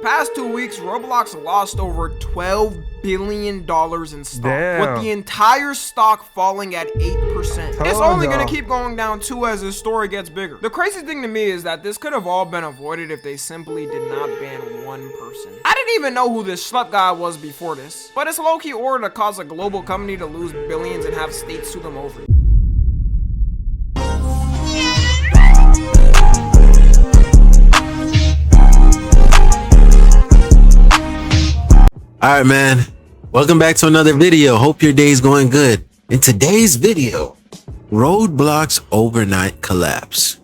Past 2 weeks, Roblox lost over $12 billion in stock, with the entire stock falling at 8%. It's only gonna keep going down too as this story gets bigger. The crazy thing to me is that this could have all been avoided if they simply did not ban one person. I didn't even know who this schlep guy was before this, but it's low-key order to cause a global company to lose billions and have states sue them over. Alright man, welcome back to another video. Hope your day's going good. In today's video, Roblox overnight collapse.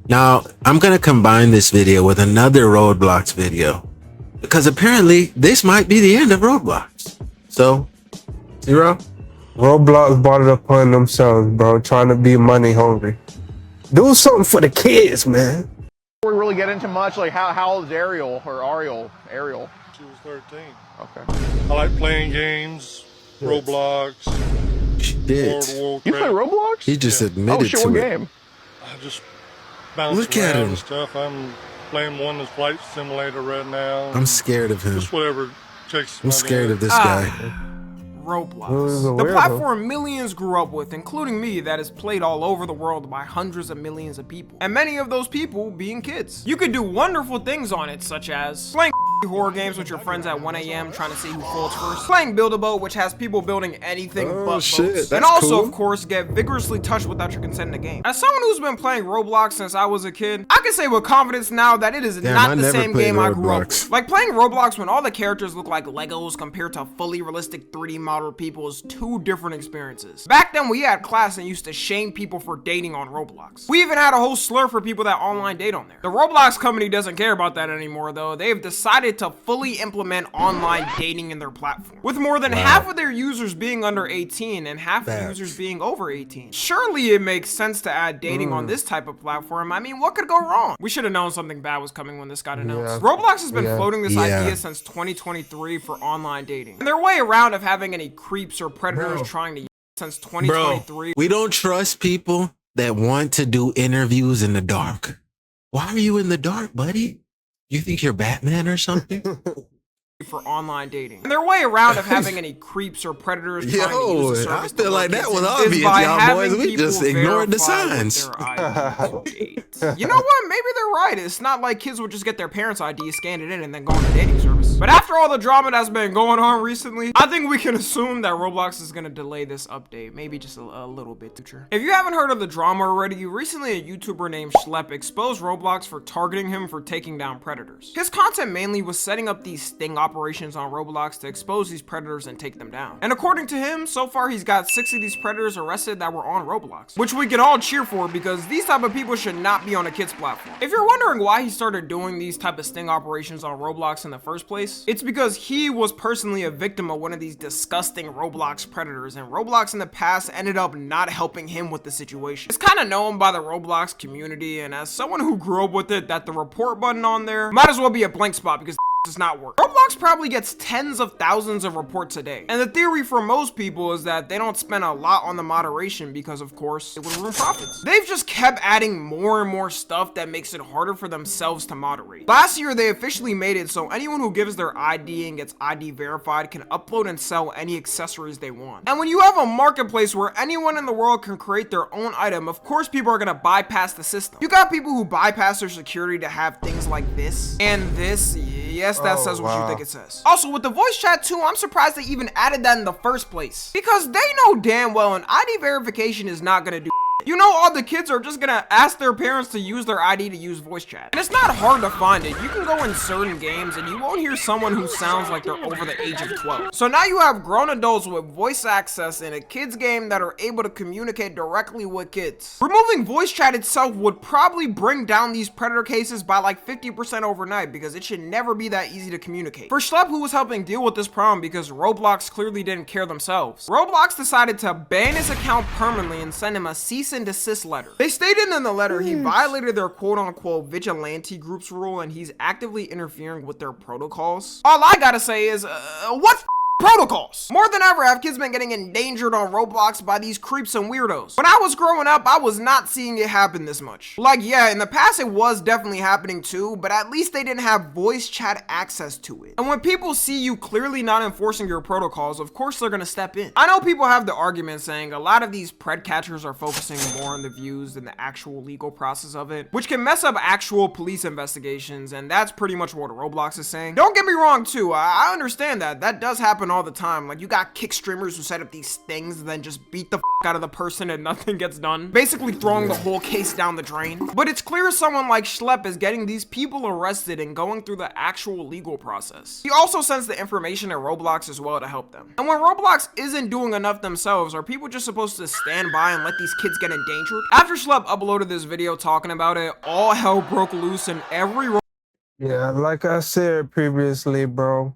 Now, I'm gonna combine this video with another Roblox video because apparently this might be the end of Roblox. So, Zero? Roblox bought it upon themselves, bro, trying to be money hungry. Do something for the kids, man. Before we really get into much, like how old is Ariel or Ariel? She was 13. Okay. I like playing games, Roblox. Shit. World You play Roblox? He just admitted Oh shit, to what it. game? I just bounce Look around at him. and stuff. I'm playing one that's Flight Simulator right now. I'm scared of him. Just whatever takes. I'm scared of this guy. Roblox, the platform millions grew up with, including me, that is played all over the world by hundreds of millions of people, and many of those people being kids. You could do wonderful things on it, such as playing horror games with your friends at 1 a.m. trying to see who folds first, playing Build-A-Boat, which has people building anything but boats, and also, of course, get vigorously touched without your consent in the game. As someone who's been playing Roblox since I was a kid, I can say with confidence now that it is not the same game I grew up with. Like, playing Roblox when all the characters look like Legos compared to fully realistic 3D model people is two different experiences. Back then, we had class and used to shame people for dating on Roblox. We even had a whole slur for people that online date on there. The Roblox company doesn't care about that anymore, though. They've decided to fully implement online dating in their platform, with more than half of their users being under 18 and half of the users being over 18. Surely it makes sense to add dating on this type of platform. I mean, what could go wrong? We should have known something bad was coming when this got announced. Roblox has been floating this idea since 2023 for online dating, and their way around of having any creeps or predators trying to since 2023. We don't trust people that want to do interviews in the dark. Why are you in the dark, buddy? You think you're Batman or something? For online dating, and their way around of having any creeps or predators trying to use the service. I feel like that was obvious, y'all boys. We just ignored the signs. You know what? Maybe they're right. It's not like kids would just get their parents' ID, scan it in, and then go on the dating service. But after all the drama that's been going on recently, I think we can assume that Roblox is gonna delay this update, maybe just a little bit. If you haven't heard of the drama already, recently a YouTuber named Schlep exposed Roblox for targeting him for taking down predators. His content mainly was setting up these sting operations on Roblox to expose these predators and take them down. And according to him, so far he's got 6 of these predators arrested that were on Roblox, which we can all cheer for because these type of people should not be on a kid's platform. If you're wondering why he started doing these type of sting operations on Roblox in the first place, it's because he was personally a victim of one of these disgusting Roblox predators, and Roblox in the past ended up not helping him with the situation. It's kind of known by the Roblox community, and as someone who grew up with it, that the report button on there might as well be a blank spot because does not work. Roblox probably gets tens of thousands of reports a day, and the theory for most people is that they don't spend a lot on the moderation because of course it would ruin profits. They've just kept adding more and more stuff that makes it harder for themselves to moderate. Last year they officially made it so anyone who gives their ID and gets ID verified can upload and sell any accessories they want. And when you have a marketplace where anyone in the world can create their own item, of course people are gonna bypass the system. You got people who bypass their security to have things like this and this. Yes, that says what you think it says. Also, with the voice chat too, I'm surprised they even added that in the first place, because they know damn well an ID verification is not gonna do. You know, all the kids are just gonna ask their parents to use their ID to use voice chat. And it's not hard to find it. You can go in certain games and you won't hear someone who sounds like they're over the age of 12. So now you have grown adults with voice access in a kids game that are able to communicate directly with kids. Removing voice chat itself would probably bring down these predator cases by like 50% overnight, because it should never be that easy to communicate. For Schlep, who was helping deal with this problem because Roblox clearly didn't care themselves, Roblox decided to ban his account permanently and send him a cease and desist letter. They stated in the letter he violated their quote-unquote vigilante group's rule and he's actively interfering with their protocols. All I gotta say is, what protocols. More than ever have kids been getting endangered on Roblox by these creeps and weirdos. When I was growing up, I was not seeing it happen this much. Like, yeah, in the past it was definitely happening too, but at least they didn't have voice chat access to it. And when people see you clearly not enforcing your protocols, of course they're gonna step in. I know people have the argument saying a lot of these pred catchers are focusing more on the views than the actual legal process of it, which can mess up actual police investigations, and that's pretty much what Roblox is saying. Don't get me wrong too, I understand that does happen all the time. Like, you got kick streamers who set up these things and then just beat the out of the person and nothing gets done, basically throwing the whole case down the drain. But it's clear someone like Schlep is getting these people arrested and going through the actual legal process. He also sends the information to Roblox as well to help them. And when Roblox isn't doing enough themselves, are people just supposed to stand by and let these kids get endangered? After Schlep uploaded this video talking about it, all hell broke loose and every Yeah, like I said previously, bro,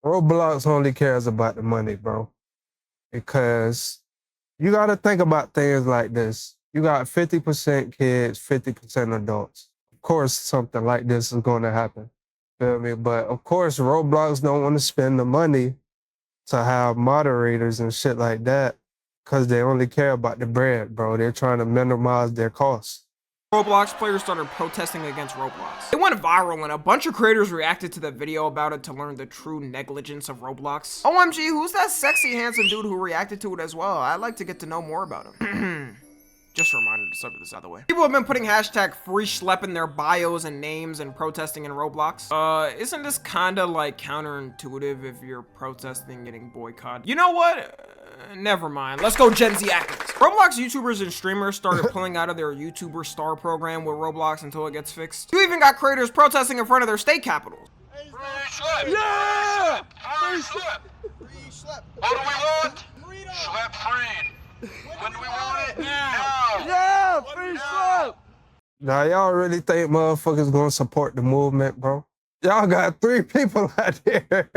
Roblox only cares about the money, bro. Because you got to think about things like this. You got 50% kids, 50% adults. Of course, something like this is going to happen. Feel me? But of course, Roblox don't want to spend the money to have moderators and shit like that because they only care about the bread, bro. They're trying to minimize their costs. Roblox players started protesting against Roblox. It went viral and a bunch of creators reacted to the video about it to learn the true negligence of Roblox. OMG, who's that sexy handsome dude who reacted to it as well? I'd like to get to know more about him. Just a reminder to start this out of the way. People have been putting hashtag free Schlep in their bios and names and protesting in Roblox. Isn't this kinda like counterintuitive if you're protesting getting boycotted? You know what? Never mind. Let's go Gen Z activists. Roblox YouTubers and streamers started pulling out of their YouTuber star program with Roblox until it gets fixed. You even got creators protesting in front of their state capitals. Free Schlep! Yeah! Free Schlep! Free Schlep! What do we want? Freedom! Schlep freed! When do we want it? Now! Yeah! Free Schlep! Now, y'all really think motherfuckers gonna support the movement, bro? Y'all got 3 people out there.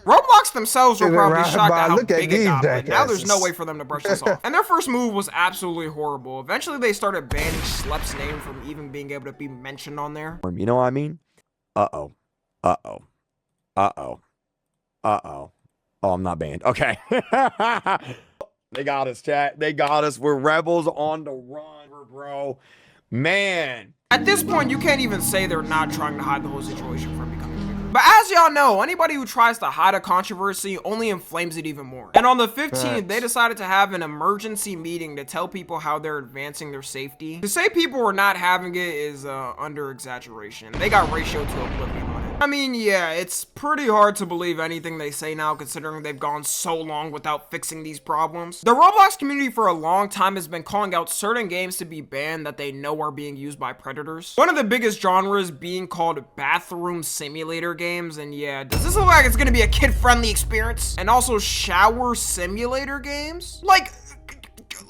Roblox themselves were probably shocked at how Look at big it got, but now there's jackasses. no way for them to brush this off. And their first move was absolutely horrible. Eventually, they started banning Schlep's name from even being able to be mentioned on there. You know what I mean? Uh-oh. Uh-oh. Uh-oh. Uh-oh. Oh, I'm not banned. Okay. They got us, chat. They got us. We're rebels on the run, bro. Man. At this point, you can't even say they're not trying to hide the whole situation from becoming bigger. But as y'all know, anybody who tries to hide a controversy only inflames it even more. And on the 15th, they decided to have an emergency meeting to tell people how they're advancing their safety. To say people are not having it is under exaggeration. They got ratioed to oblivion on it. I mean, yeah, it's pretty hard to believe anything they say now considering they've gone so long without fixing these problems. The Roblox community for a long time has been calling out certain games to be banned that they know are being used by predators. One of the biggest genres being called bathroom simulator games, and yeah, does this look like it's gonna be a kid-friendly experience? And also shower simulator games? Like,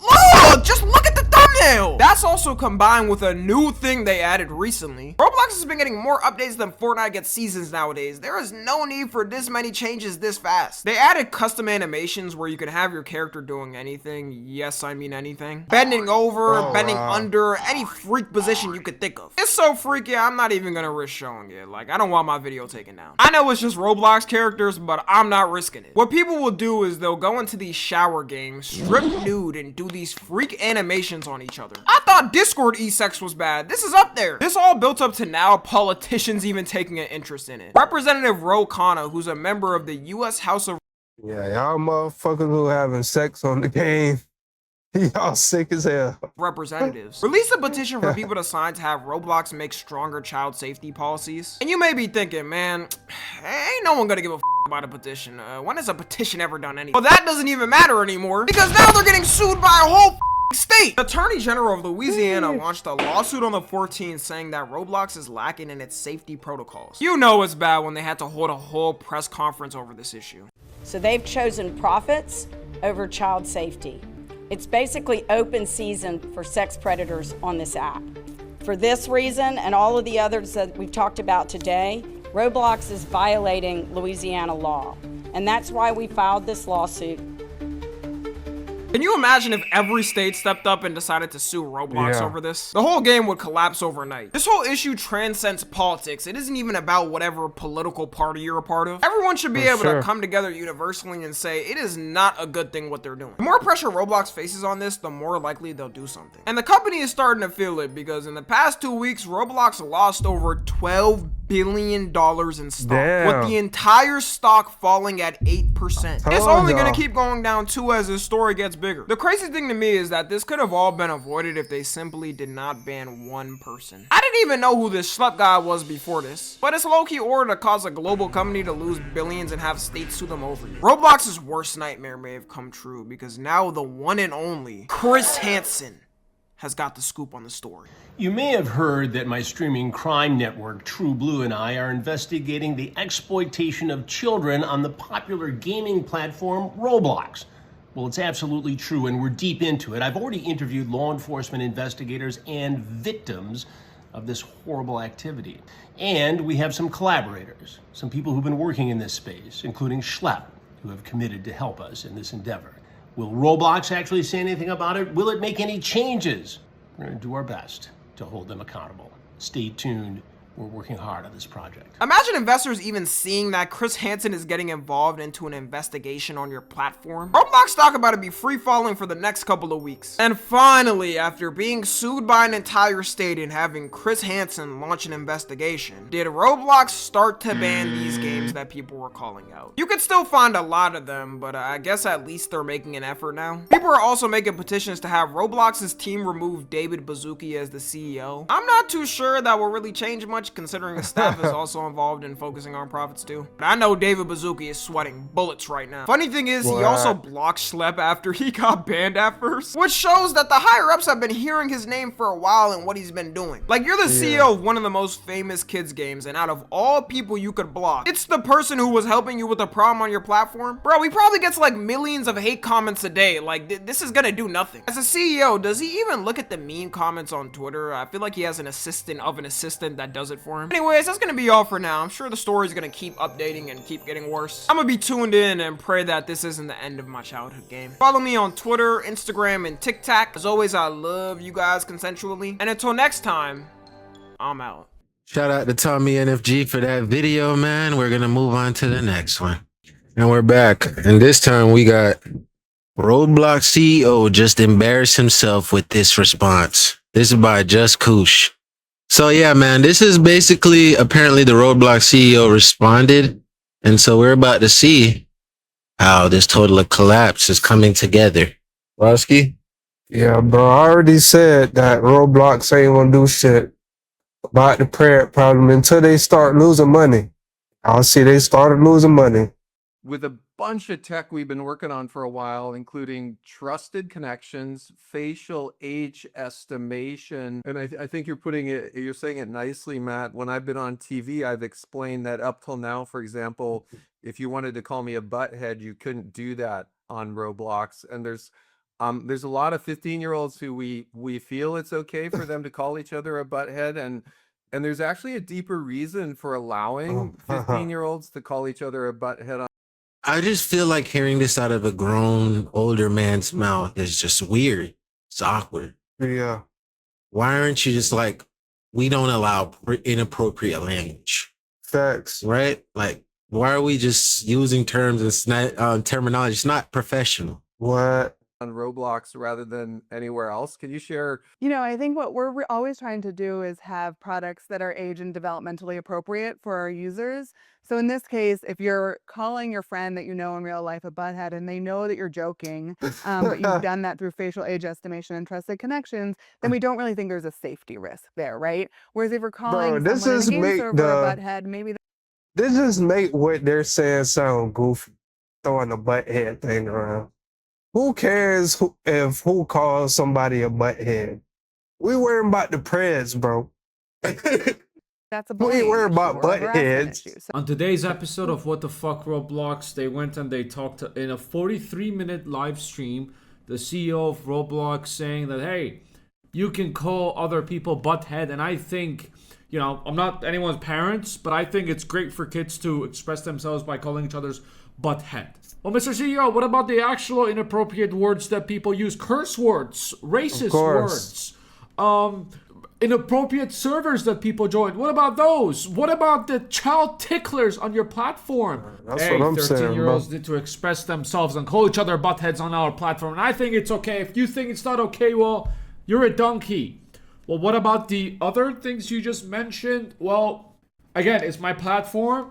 look! Just look at the thumbnail! That's also combined with a new thing they added recently. Roblox has been getting more updates than Fortnite gets seasons nowadays. There is no need for this many changes this fast. They added custom animations where you can have your character doing anything. Yes, I mean anything. Bending over, bending under, any freak position you could think of. It's so freaky, I'm not even gonna risk showing it. Like, I don't want my video taken down. I know it's just Roblox characters, but I'm not risking it. What people will do is they'll go into these shower games, strip nude, and do these freak animations on each other. I thought Discord e-sex was bad. This is up there. This all built up to now politicians even taking an interest in it. Representative Ro Khanna, who's a member of the U.S. House of Yeah, y'all motherfuckers who having sex on the game, y'all sick as hell. Representatives released a petition for people to sign to have Roblox make stronger child safety policies. And you may be thinking, man, ain't no one gonna give a about a petition. When has a petition ever done anything? Well, that doesn't even matter anymore because now they're getting sued by a whole state. The Attorney General of Louisiana launched a lawsuit on the 14th saying that Roblox is lacking in its safety protocols. You know it's bad when they had to hold a whole press conference over this issue. So they've chosen profits over child safety. It's basically open season for sex predators on this app. For this reason and all of the others that we've talked about today, Roblox is violating Louisiana law. And that's why we filed this lawsuit. Can you imagine if every state stepped up and decided to sue Roblox Yeah. over this? The whole game would collapse overnight. This whole issue transcends politics. It isn't even about whatever political party you're a part of. Everyone should be able to come together universally and say it is not a good thing what they're doing. The more pressure Roblox faces on this, the more likely they'll do something. And the company is starting to feel it because in the past 2 weeks, Roblox lost over $12 billion in stock, with the entire stock falling at 8%. It's only gonna keep going down too as this story gets bigger. The crazy thing to me is that this could have all been avoided if they simply did not ban one person. I didn't even know who this schlep guy was before this, but it's low-key order to cause a global company to lose billions and have states sue them over you. Roblox's worst nightmare may have come true because now the one and only Chris Hansen has got the scoop on the story. You may have heard that my streaming crime network, True Blue, and I are investigating the exploitation of children on the popular gaming platform Roblox. Well, it's absolutely true, and we're deep into it. I've already interviewed law enforcement investigators and victims of this horrible activity. And we have some collaborators, some people who've been working in this space, including Schlep, who have committed to help us in this endeavor. Will Roblox actually say anything about it? Will it make any changes? We're going to do our best to hold them accountable. Stay tuned. We're working hard on this project. Imagine investors even seeing that Chris Hansen is getting involved into an investigation on your platform. Roblox stock about to be free falling for the next couple of weeks. And finally, after being sued by an entire state and having Chris Hansen launch an investigation, did Roblox start to ban these games that people were calling out? You could still find a lot of them, but I guess at least they're making an effort now. People are also making petitions to have Roblox's team remove David Baszucki as the CEO. I'm not too sure that will really change much, considering the staff is also involved in focusing on profits too. But I know David Baszucki is sweating bullets right now. Funny thing is, he also blocked Schlep after he got banned at first, which shows that the higher ups have been hearing his name for a while and what he's been doing. Like, you're the CEO of one of the most famous kids games, and out of all people you could block, it's the person who was helping you with a problem on your platform. Bro, he probably gets like millions of hate comments a day. Like, this is gonna do nothing. As a CEO, does he even look at the mean comments on Twitter? I feel like he has an assistant of an assistant that does it for him. Anyways, that's gonna be all for now. I'm sure the story's gonna keep updating and keep getting worse. I'm gonna be tuned in and pray that this isn't the end of my childhood game. Follow me on Twitter, Instagram, and TikTok. As always, I love you guys consensually. And until next time, I'm out. Shout out to Tommy NFG for that video, man. We're gonna move on to the next one. And we're back. And this time we got Roblox CEO just embarrassed himself with this response. This is by Just Koosh. So yeah, man, this is basically apparently the Roblox CEO responded. And so we're about to see how this total collapse is coming together. Roski? Yeah, bro. I already said that Roblox ain't gonna do shit about the parent problem until they start losing money. I'll see they started losing money. With a bunch of tech we've been working on for a while, including trusted connections, facial age estimation. And I think you're saying it nicely, Matt. When I've been on TV, I've explained that up till now, for example, if you wanted to call me a butthead, you couldn't do that on Roblox. And there's a lot of 15-year-olds who we feel it's okay for them to call each other a butthead, and there's actually a deeper reason for allowing 15-year-olds to call each other a butthead. I just feel like hearing this out of a grown, older man's mouth is just weird. It's awkward. Yeah. Why aren't you just like, we don't allow inappropriate language? Facts. Right? Like, why are we just using terms and terminology? It's not professional. What? On Roblox rather than anywhere else. Can you share? You know, I think what we're always trying to do is have products that are age and developmentally appropriate for our users. So in this case, if you're calling your friend that you know in real life a butthead and they know that you're joking, but you've done that through facial age estimation and trusted connections, then we don't really think there's a safety risk there, right? Whereas if you're calling someone in a game server a butthead, maybe this just make what they're saying sound goofy, throwing the butthead thing around. Who cares who calls somebody a butthead? We worrying about the preds, bro. that's a We ain't worried about buttheads. On today's episode of What the Fuck Roblox, they went and they talked in a 43-minute live stream, the CEO of Roblox saying that, hey, you can call other people butthead, and I think, you know, I'm not anyone's parents, but I think it's great for kids to express themselves by calling each other's butthead. Well, Mr. CEO, what about the actual inappropriate words that people use? Curse words, racist words, inappropriate servers that people join. What about those? What about the child ticklers on your platform? That's what I'm saying, 13-year-olds need to express themselves and call each other buttheads on our platform. And I think it's okay. If you think it's not okay, well, you're a donkey. Well, what about the other things you just mentioned? Well, again, it's my platform.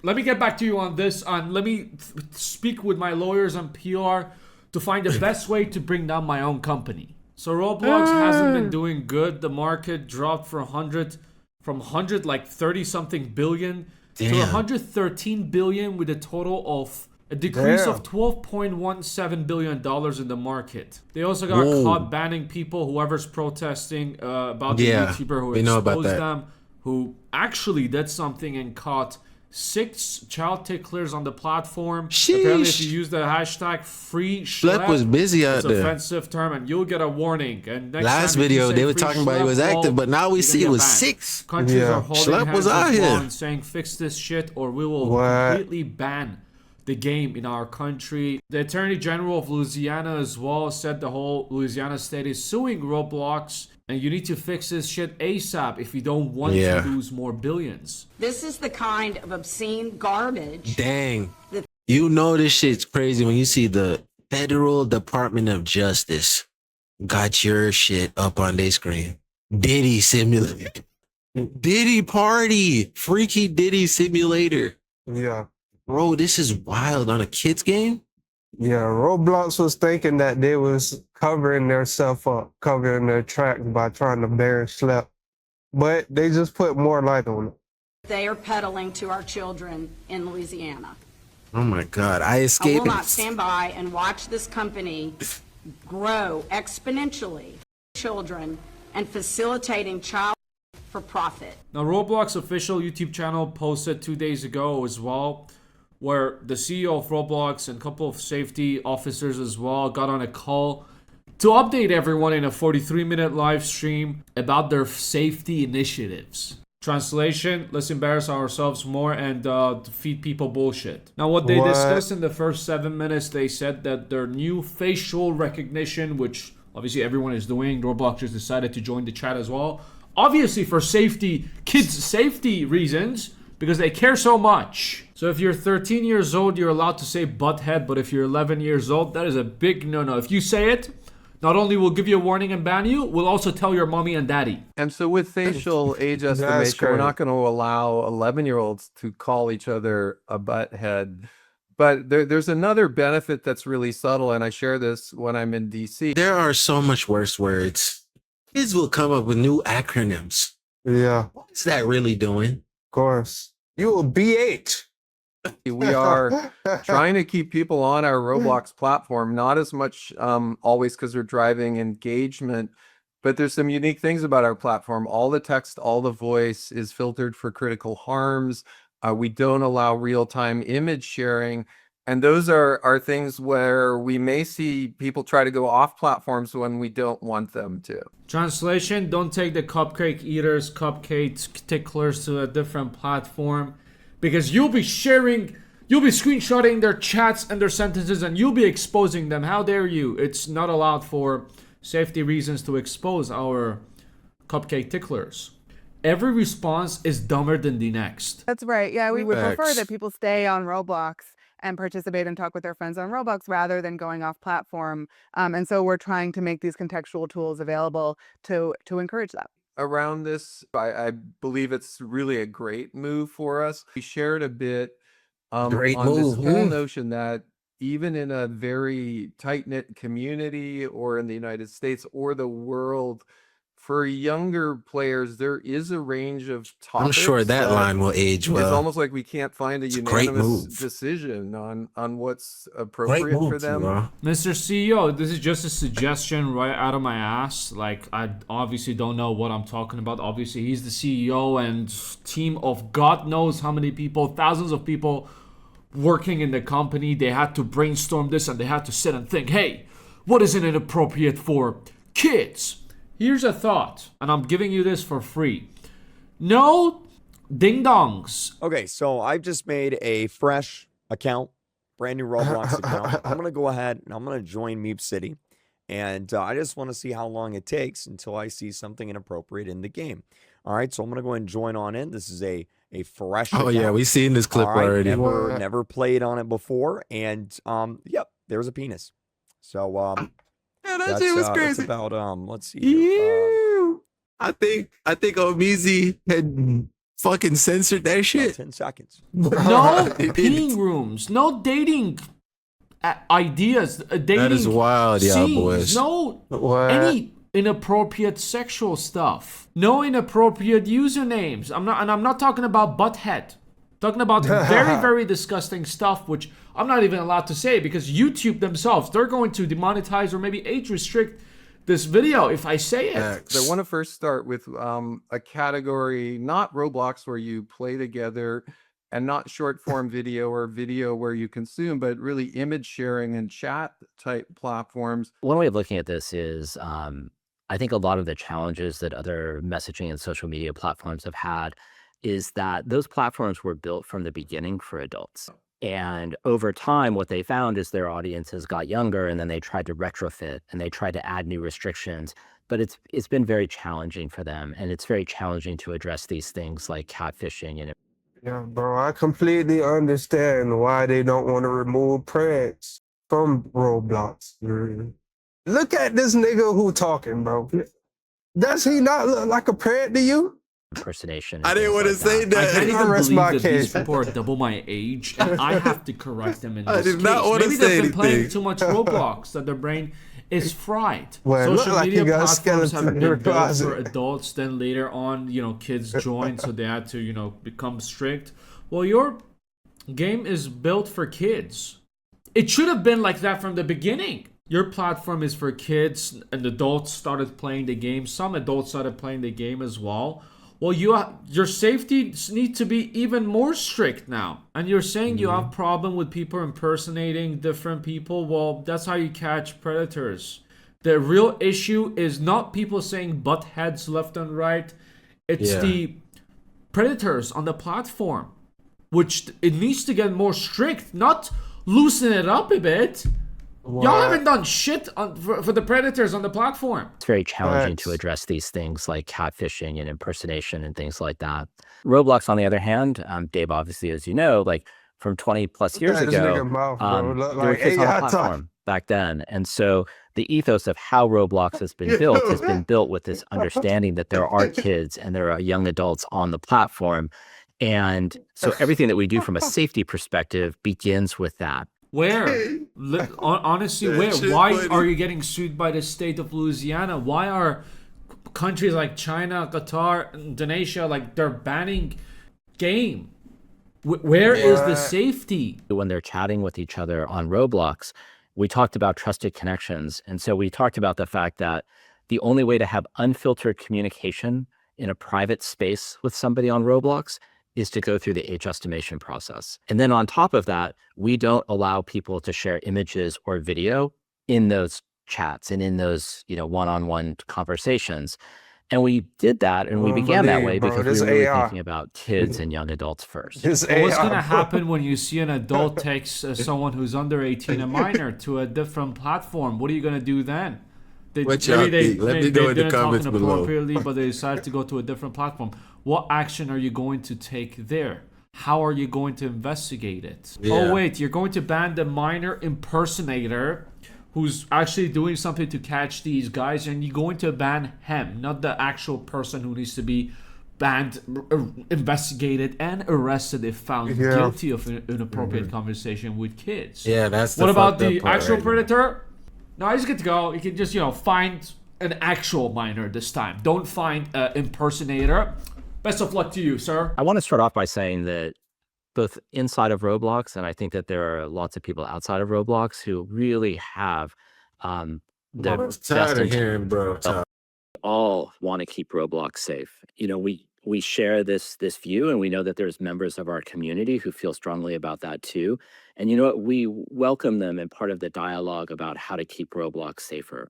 Let me get back to you on this. Let me speak with my lawyers and PR to find the best way to bring down my own company. So Roblox hasn't been doing good. The market dropped from 100 like 30 something billion to 113 billion, with a total of a decrease of $12.17 billion in the market. They also got caught banning people, whoever's protesting about the YouTuber who exposed them, who actually did something and caught 6 child ticklers on the platform. Sheesh. Apparently, if you use the hashtag free Schlep was busy out it's there. an offensive term, and you'll get a warning. And next Last time if you video, say they were free talking about he Schlep, was active, well, but now we you're see gonna it was get banned. 6. Countries are holding Schlep hands was out as well here. and saying fix this shit, or we will completely ban the game in our country. The Attorney General of Louisiana as well said the whole Louisiana state is suing Roblox, and you need to fix this shit ASAP if you don't want to lose more billions. This is the kind of obscene garbage. Dang. You know this shit's crazy when you see the Federal Department of Justice got your shit up on their screen. Diddy Simulator. Diddy Party. Freaky Diddy Simulator. Yeah. Bro, this is wild on a kid's game? Yeah, Roblox was thinking that they was covering themselves up, covering their tracks by trying to bury Schlep. But they just put more light on it. They are peddling to our children in Louisiana. Oh my God, I I escaped. will not stand by and watch this company grow exponentially children and facilitating child for profit. Now, Roblox official YouTube channel posted 2 days ago as well, where the CEO of Roblox and a couple of safety officers as well got on a call to update everyone in a 43-minute live stream about their safety initiatives. Translation, let's embarrass ourselves more and feed people bullshit. Now, what they discussed in the first 7 minutes, they said that their new facial recognition, which obviously everyone is doing, Roblox just decided to join the chat as well, obviously for safety, kids' safety reasons, because they care so much. So if you're 13 years old, you're allowed to say butthead, but if you're 11 years old, that is a big no-no. If you say it, not only will give you a warning and ban you, we'll also tell your mommy and daddy. And so with facial age estimation, we're not going to allow 11-year-olds to call each other a butthead. But there's another benefit that's really subtle, and I share this when I'm in DC. There are so much worse words. Kids will come up with new acronyms. Yeah. What's that really doing? Of course. You a BH. We are trying to keep people on our Roblox platform, not as much always because we're driving engagement, but there's some unique things about our platform. All the text, all the voice is filtered for critical harms. We don't allow real-time image sharing. And those are things where we may see people try to go off platforms when we don't want them to. Translation, don't take the cupcake eaters, cupcake ticklers to a different platform, because you'll be screenshotting their chats and their sentences, and you'll be exposing them. How dare you? It's not allowed for safety reasons to expose our cupcake ticklers. Every response is dumber than the next. That's right. Yeah, we would prefer Facts. that people stay on Roblox and participate and talk with their friends on Roblox rather than going off platform. And so we're trying to make these contextual tools available to encourage that. Around this, I believe it's really a great move for us. We shared a bit Great on this move. whole notion that even in a very tight-knit community or in the United States or the world, for younger players, there is a range of topics. I'm sure that line will age well. It's almost like we can't find a great unanimous move. decision on what's appropriate for them. Mr. CEO, this is just a suggestion right out of my ass. Like, I obviously don't know what I'm talking about. Obviously, he's the CEO and team of God knows how many people, thousands of people working in the company. They had to brainstorm this and they had to sit and think, hey, what is inappropriate for kids? Here's a thought, and I'm giving you this for free. No ding dongs. Okay, so I've just made a fresh account, brand new Roblox account. I'm gonna go ahead and I'm gonna join Meep City, and I just want to see how long it takes until I see something inappropriate in the game. All right, so I'm gonna go ahead and join on in. This is a fresh. Oh yeah, account. we've seen this clip All right, already. never played on it before, and yep, there's a penis. So Yeah, that shit was that's crazy. about let's see. Here, I think Omizi had fucking censored that about shit. 10 seconds. No He didn't. peeing rooms. No dating ideas. Dating That is wild, y'all scenes. boys. No What? any inappropriate sexual stuff. No inappropriate usernames. I'm not talking about butthead. Talking about very disgusting stuff, which I'm not even allowed to say because YouTube themselves, they're going to demonetize or maybe age restrict this video if I say it. So I want to first start with a category, not Roblox where you play together, and not short form video or video where you consume, but really image sharing and chat type platforms. One way of looking at this is I think a lot of the challenges that other messaging and social media platforms have had is that those platforms were built from the beginning for adults. And over time, what they found is their audiences got younger, and then they tried to retrofit and they tried to add new restrictions. But it's been very challenging for them, and it's very challenging to address these things like catfishing and Yeah, bro, I completely understand why they don't want to remove pregs from Roblox. Look at this nigga who talking, bro. Does he not look like a preg to you? impersonation. I didn't want to say I that. can't even rest believe my that case. these people are double my age, and I have to correct them in I this did not case. want to Maybe say they've been playing anything. too much Roblox that their brain is fried. Well, it look Social like media you got a platforms skeleton have in been your built closet. for adults. Then later on, kids joined, so they had to, become strict. Well, your game is built for kids. It should have been like that from the beginning. Your platform is for kids, and adults started playing the game. Some adults started playing the game as well. Well, your safety needs to be even more strict now. And you're saying you have problem with people impersonating different people. Well, that's how you catch predators. The real issue is not people saying butt heads left and right. It's the predators on the platform, which it needs to get more strict, not loosen it up a bit. Y'all haven't done shit for the predators on the platform. it's very challenging to address these things like catfishing and impersonation and things like that. Roblox, on the other hand, Dave, obviously, as you know, like from 20 plus years This ago, nigga mouth, bro. Look there were like kids on the AI platform back then. And so the ethos of how Roblox has been built with this understanding that there are kids and there are young adults on the platform. And so everything that we do from a safety perspective begins with that. Where? Honestly, where? Why are you getting sued by the state of Louisiana? Why are countries like China, Qatar, Indonesia, like they're banning game? Where is the safety? When they're chatting with each other on Roblox, we talked about trusted connections. And so we talked about the fact that the only way to have unfiltered communication in a private space with somebody on Roblox is to go through the age estimation process. And then on top of that, we don't allow people to share images or video in those chats and in those, one-on-one conversations. And we did that, and we began that way because we were really thinking about kids and young adults first. What's going to happen when you see an adult takes someone who's under 18, a minor, to a different platform? What are you going to do then? What y'all think? Let me know in the comments below. Appropriately, but they decided to go to a different platform. What action are you going to take there? How are you going to investigate it? Yeah. Oh, wait, you're going to ban the minor impersonator who's actually doing something to catch these guys, and you're going to ban him, not the actual person who needs to be banned, investigated, and arrested if found guilty of an inappropriate conversation with kids. Yeah, that's the What about fucked up the part actual right predator? No, he's good to go. You can just, find an actual minor this time. Don't find an impersonator. Best of luck to you, sir. I want to start off by saying that both inside of Roblox, and I think that there are lots of people outside of Roblox who really have the best tired of hearing, bro. all want to keep Roblox safe. We share this view, and we know that there's members of our community who feel strongly about that too. And you know what? We welcome them and part of the dialogue about how to keep Roblox safer.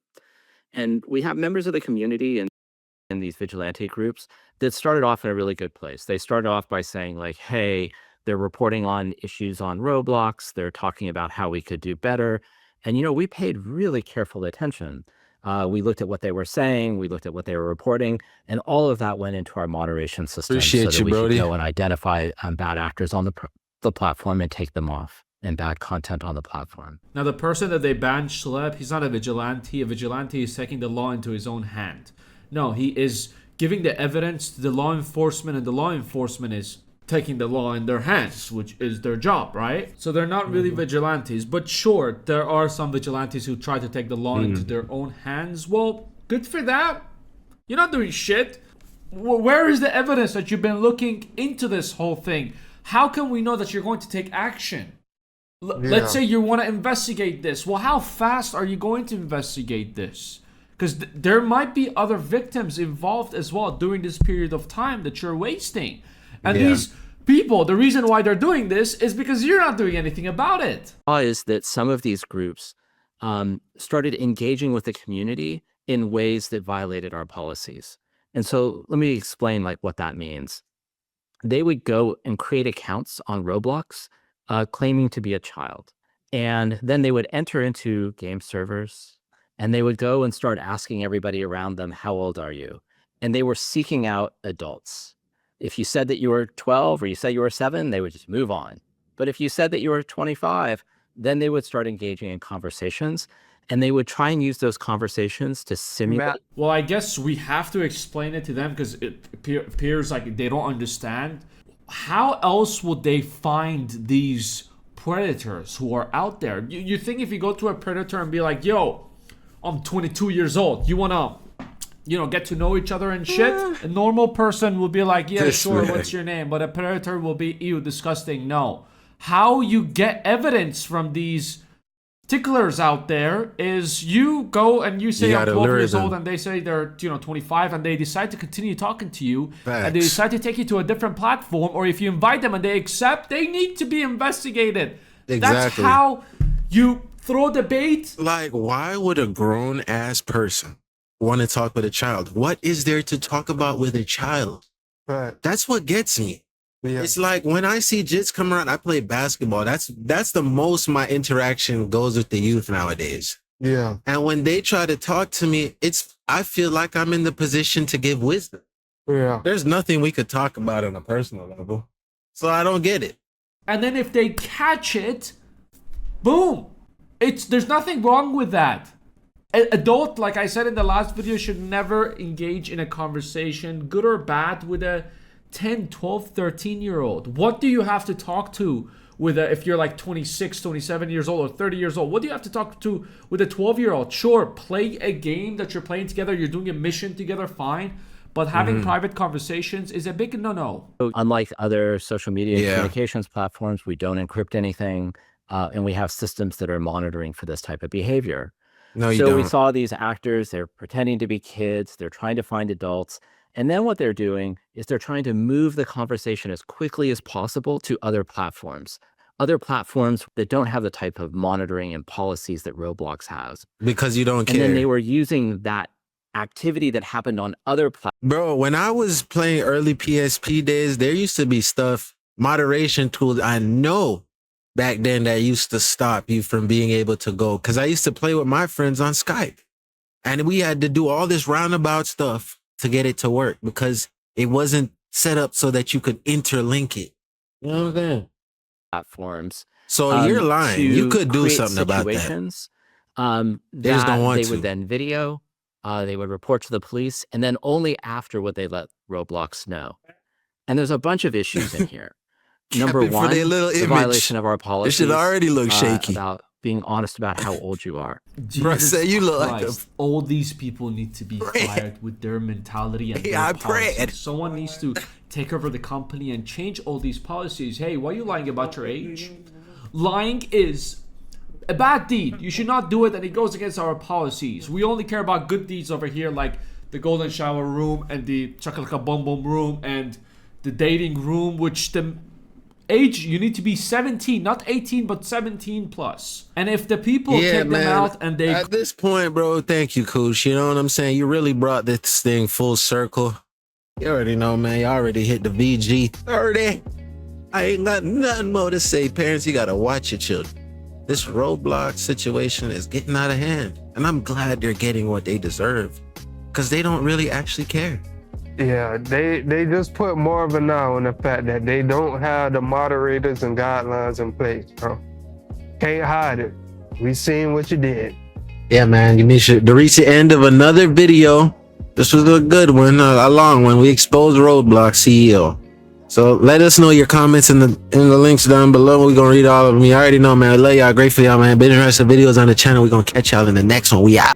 And we have members of the community in these vigilante groups that started off in a really good place. They started off by saying like, hey, they're reporting on issues on Roblox. They're talking about how we could do better. And, we paid really careful attention. We looked at what they were saying. We looked at what they were reporting. And all of that went into our moderation system Appreciate so that you, we Brody. could go and identify bad actors on the platform and take them off, and bad content on the platform. Now, the person that they banned, Schlep, he's not a vigilante. A vigilante is taking the law into his own hand. No, he is giving the evidence to the law enforcement, and the law enforcement is taking the law in their hands, which is their job, right? So they're not really vigilantes. But sure, there are some vigilantes who try to take the law into their own hands. Well, good for that. You're not doing shit. Where is the evidence that you've been looking into this whole thing? How can we know that you're going to take action? Let's say you want to investigate this. Well, how fast are you going to investigate this? Because there might be other victims involved as well during this period of time that you're wasting. And these people, the reason why they're doing this is because you're not doing anything about it. Is that some of these groups started engaging with the community in ways that violated our policies. And so let me explain what that means. They would go and create accounts on Roblox claiming to be a child. And then they would enter into game servers, and they would go and start asking everybody around them, how old are you? And they were seeking out adults. If you said that you were 12 or you said you were 7, they would just move on. But if you said that you were 25, then they would start engaging in conversations, and they would try and use those conversations to simulate. Well, I guess we have to explain it to them because it appears like they don't understand. How else would they find these predators who are out there? You think if you go to a predator and be like, yo, I'm 22 years old. You want to, get to know each other and shit? A normal person will be like, yeah, sure, what's your name? But a predator will be, ew, disgusting. No. How you get evidence from these ticklers out there is you go and you say I'm 12 years old and they say they're 25 and they decide to continue talking to you. And they decide to take you to a different platform, or if you invite them and they accept, they need to be investigated. Exactly. That's how you throw the bait. Like, why would a grown ass person want to talk with a child? What is there to talk about with a child? Right. That's what gets me. Yeah. It's like when I see Jits come around, I play basketball. That's the most my interaction goes with the youth nowadays. Yeah. And when they try to talk to me, I feel like I'm in the position to give wisdom. Yeah. There's nothing we could talk about on a personal level. So I don't get it. And then if they catch it, boom. There's nothing wrong with that. An adult, like I said in the last video, should never engage in a conversation, good or bad, with a 10, 12, 13-year-old. What do you have to talk to with if you're like 26, 27 years old or 30 years old? What do you have to talk to with a 12-year-old? Sure, play a game that you're playing together. You're doing a mission together, fine. But having private conversations is a big no-no. Unlike other social media communications platforms, we don't encrypt anything, and we have systems that are monitoring for this type of behavior. No, you don't. So we saw these actors, they're pretending to be kids, they're trying to find adults, and then what they're doing is they're trying to move the conversation as quickly as possible to other platforms that don't have the type of monitoring and policies that Roblox has. Because you don't care. And then they were using that activity that happened on other platforms. Bro, when I was playing early PSP days, there used to be moderation tools I know back then that used to stop you from being able to go. Because I used to play with my friends on Skype. And we had to do all this roundabout stuff to get it to work because it wasn't set up so that you could interlink it. You know what I'm saying? Platforms. So you're lying. You could do something about that. They just don't want they to. would then video, they would report to the police, and then only after would they let Roblox know. And there's a bunch of issues in here. Number one, the violation of our policies. It should already look shaky. About being honest about how old you are. Bro, say you look like all these people need to be fired with their mentality and their policies. Someone needs to take over the company and change all these policies. Hey, why are you lying about your age? Lying is a bad deed. You should not do it, and it goes against our policies. We only care about good deeds over here, like the golden shower room and the chakalaka boom boom room and the dating room, which age, you need to be 17, not 18, but 17 plus. And if the people kick them out and they... At this point, bro, thank you, Koosh. You know what I'm saying? You really brought this thing full circle. You already know, man. You already hit the VG 30. I ain't got nothing more to say. Parents, you gotta watch your children. This Roblox situation is getting out of hand. And I'm glad they're getting what they deserve. Because they don't really actually care. Yeah, they just put more of an eye on the fact that they don't have the moderators and guidelines in place, bro. Can't hide it. We seen what you did. Yeah, man, you need to reach the end of another video. This was a good one, a long one. We exposed Roblox CEO. So let us know your comments in the links down below. We're gonna read all of them. You already know, man. I love y'all. Great for y'all, man. Been interesting videos on the channel. We're gonna catch y'all in the next one. We out.